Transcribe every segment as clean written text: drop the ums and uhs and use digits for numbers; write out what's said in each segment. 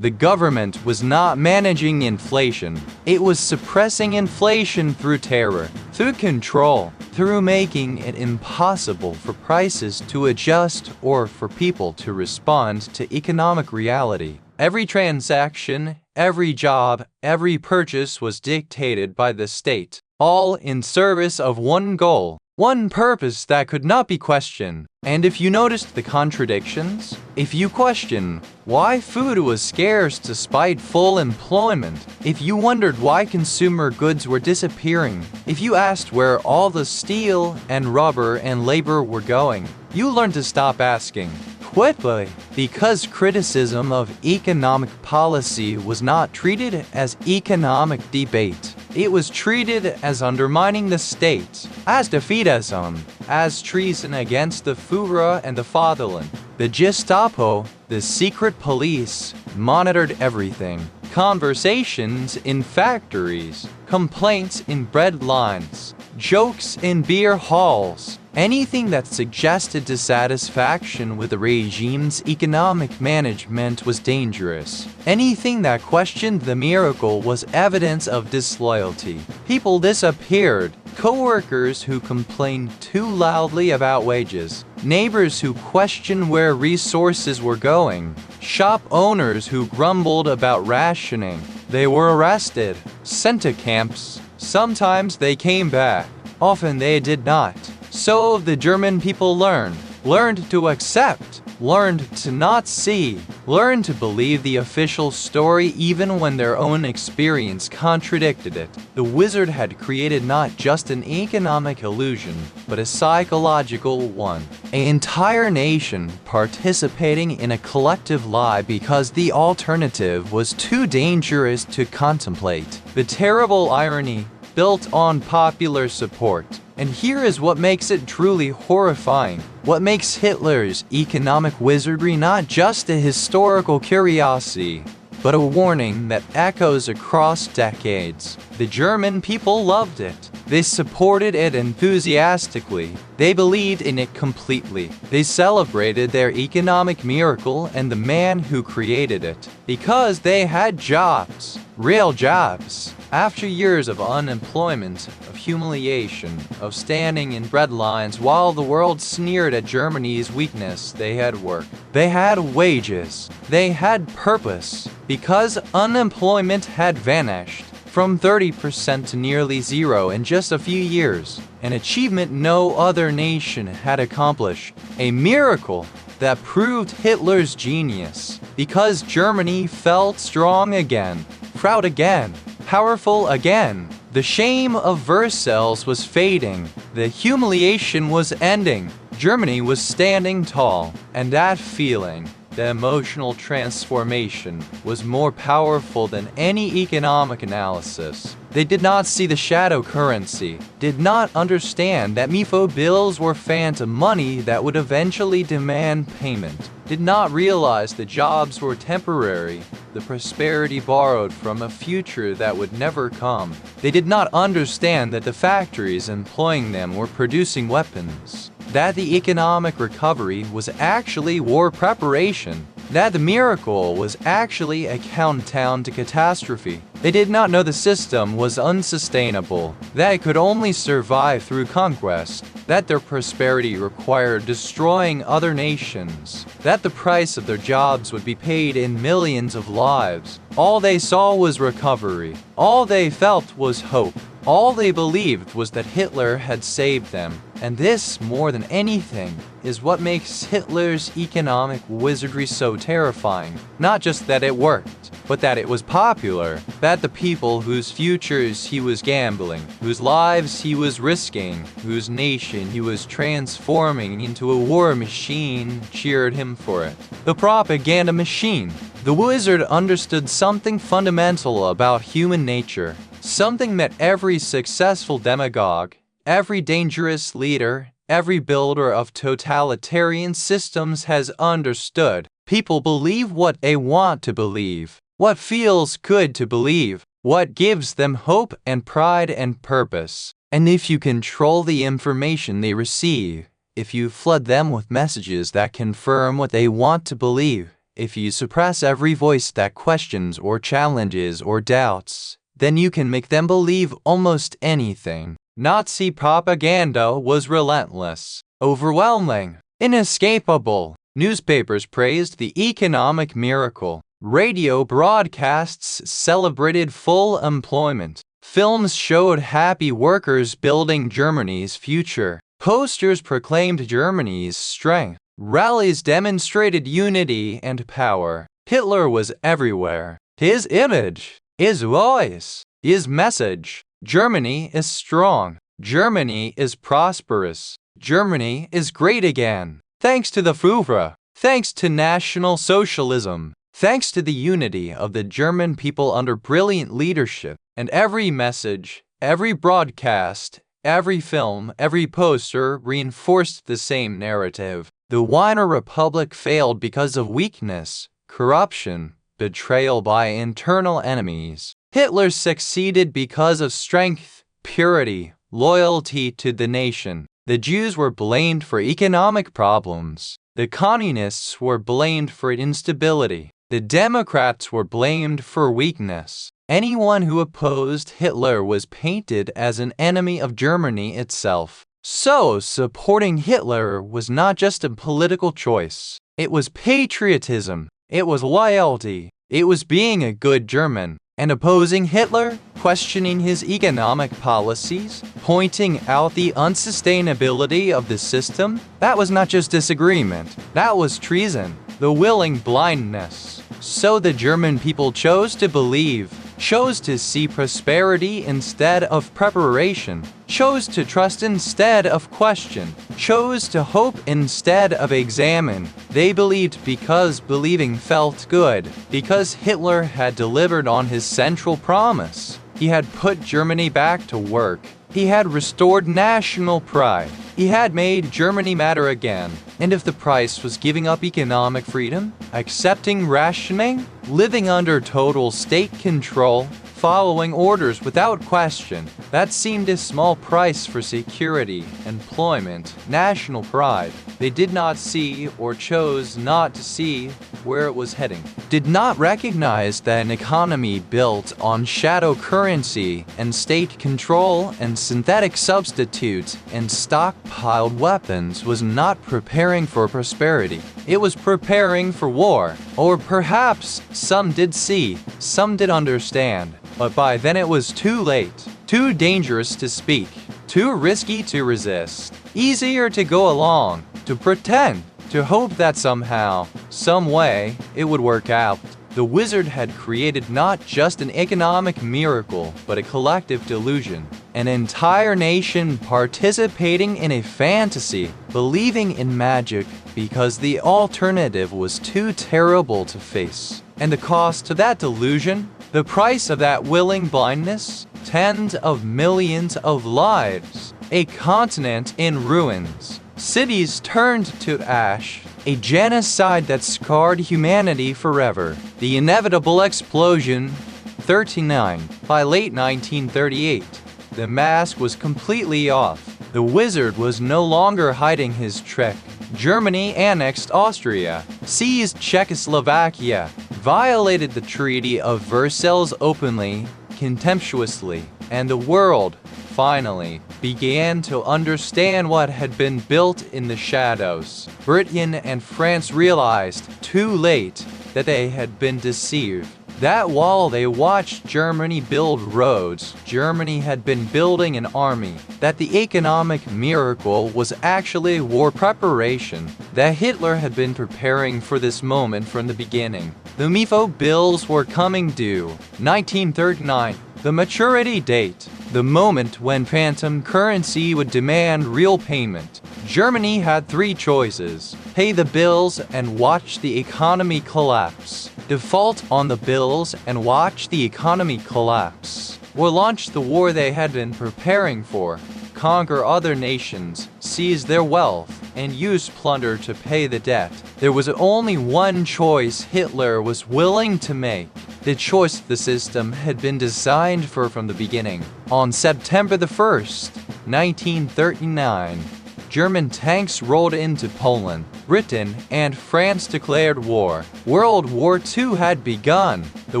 The government was not managing inflation. It was suppressing inflation through terror, through control, through making it impossible for prices to adjust or for people to respond to economic reality. Every transaction, every job, every purchase was dictated by the state, all in service of one goal, one purpose that could not be questioned. And if you noticed the contradictions, if you question why food was scarce despite full employment, if you wondered why consumer goods were disappearing, if you asked where all the steel and rubber and labor were going, you learned to stop asking. Quickly, because criticism of economic policy was not treated as economic debate. It was treated as undermining the state, as defeatism, as treason against the Führer and the fatherland. The Gestapo, the secret police, monitored everything. Conversations in factories, complaints in bread lines, jokes in beer halls. Anything that suggested dissatisfaction with the regime's economic management was dangerous. Anything that questioned the miracle was evidence of disloyalty. People disappeared. Co-workers who complained too loudly about wages. Neighbors who questioned where resources were going. Shop owners who grumbled about rationing. They were arrested, sent to camps. Sometimes they came back. Often they did not. So the German people learned to accept, learned to not see, learned to believe the official story even when their own experience contradicted it. The wizard had created not just an economic illusion, but a psychological one. An entire nation participating in a collective lie because the alternative was too dangerous to contemplate. The terrible irony built on popular support. And here is what makes it truly horrifying. What makes Hitler's economic wizardry not just a historical curiosity, but a warning that echoes across decades. The German people loved it. They supported it enthusiastically. They believed in it completely. They celebrated their economic miracle and the man who created it. Because they had jobs, real jobs. After years of unemployment, of humiliation, of standing in breadlines while the world sneered at Germany's weakness, they had work. They had wages. They had purpose. Because unemployment had vanished from 30% to nearly zero in just a few years, an achievement no other nation had accomplished, a miracle that proved Hitler's genius. Because Germany felt strong again, proud again, powerful again. The shame of Versailles was fading. The humiliation was ending. Germany was standing tall. And that feeling, the emotional transformation, was more powerful than any economic analysis. They did not see the shadow currency, did not understand that Mefo Bills were phantom money that would eventually demand payment, did not realize the jobs were temporary, the prosperity borrowed from a future that would never come. They did not understand that the factories employing them were producing weapons, that the economic recovery was actually war preparation, that the miracle was actually a countdown to catastrophe. They did not know the system was unsustainable, that it could only survive through conquest, that their prosperity required destroying other nations, that the price of their jobs would be paid in millions of lives. All they saw was recovery. All they felt was hope. All they believed was that Hitler had saved them. And this, more than anything, is what makes Hitler's economic wizardry so terrifying. Not just that it worked, but that it was popular. That the people whose futures he was gambling, whose lives he was risking, whose nation he was transforming into a war machine cheered him for it. The propaganda machine. The wizard understood something fundamental about human nature. Something that every successful demagogue, every dangerous leader, every builder of totalitarian systems has understood. People believe what they want to believe, what feels good to believe, what gives them hope and pride and purpose. And if you control the information they receive, if you flood them with messages that confirm what they want to believe, If you suppress every voice that questions or challenges or doubts, then you can make them believe almost anything. Nazi propaganda was relentless, overwhelming, inescapable. Newspapers praised the economic miracle. Radio broadcasts celebrated full employment. Films showed happy workers building Germany's future. Posters proclaimed Germany's strength. Rallies demonstrated unity and power. Hitler was everywhere. His image, his voice, his message. Germany is strong. Germany is prosperous. Germany is great again. Thanks to the Führer. Thanks to National Socialism. Thanks to the unity of the German people under brilliant leadership. And every message, every broadcast, every film, every poster reinforced the same narrative. The Weimar Republic failed because of weakness, corruption, betrayal by internal enemies. Hitler succeeded because of strength, purity, loyalty to the nation. The Jews were blamed for economic problems. The communists were blamed for instability. The Democrats were blamed for weakness. Anyone who opposed Hitler was painted as an enemy of Germany itself. So, supporting Hitler was not just a political choice. It was patriotism. It was loyalty. It was being a good German. And opposing Hitler, questioning his economic policies, pointing out the unsustainability of the system, that was not just disagreement. That was treason. The willing blindness. So the German people chose to believe, chose to see prosperity instead of preparation, chose to trust instead of question, chose to hope instead of examine. They believed because believing felt good, because Hitler had delivered on his central promise. He had put Germany back to work. He had restored national pride. He had made Germany matter again. And if the price was giving up economic freedom, accepting rationing, living under total state control, following orders without question, that seemed a small price for security, employment, national pride. They did not see or chose not to see where it was heading, did not recognize that an economy built on shadow currency and state control and synthetic substitutes and stockpiled weapons was not preparing for prosperity. It was preparing for war. Or perhaps some did see, some did understand. But by then it was too late, too dangerous to speak, too risky to resist, easier to go along, to pretend, to hope that somehow, some way, it would work out. The wizard had created not just an economic miracle, but a collective delusion. An entire nation participating in a fantasy, believing in magic because the alternative was too terrible to face. And the cost to that delusion? The price of that willing blindness? Tens of millions of lives. A continent in ruins. Cities turned to ash. A genocide that scarred humanity forever. The inevitable explosion. 39. By late 1938, the mask was completely off. The wizard was no longer hiding his trick. Germany annexed Austria, seized Czechoslovakia, violated the Treaty of Versailles openly, contemptuously, and the world, finally, began to understand what had been built in the shadows. Britain and France realized, too late, that they had been deceived. That while they watched Germany build roads, Germany had been building an army. That the economic miracle was actually war preparation. That Hitler had been preparing for this moment from the beginning. The Mefo Bills were coming due. 1939. The maturity date. The moment when phantom currency would demand real payment. Germany had three choices: pay the bills and watch the economy collapse, default on the bills and watch the economy collapse, or launch the war they had been preparing for, conquer other nations, seize their wealth, and use plunder to pay the debt. There was only one choice Hitler was willing to make, the choice the system had been designed for from the beginning. On September the 1st, 1939, German tanks rolled into Poland. Britain and France declared war. World War II had begun. The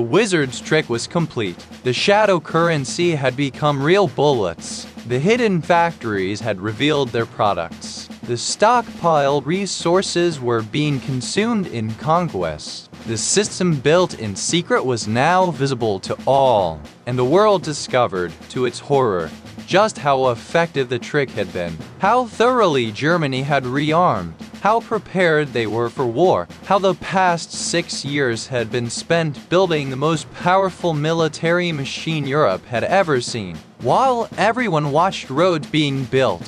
wizard's trick was complete. The shadow currency had become real bullets. The hidden factories had revealed their products. The stockpiled resources were being consumed in conquest. The system built in secret was now visible to all, and the world discovered, to its horror, just how effective the trick had been, how thoroughly Germany had rearmed, how prepared they were for war, how the past 6 years had been spent building the most powerful military machine Europe had ever seen. While everyone watched roads being built,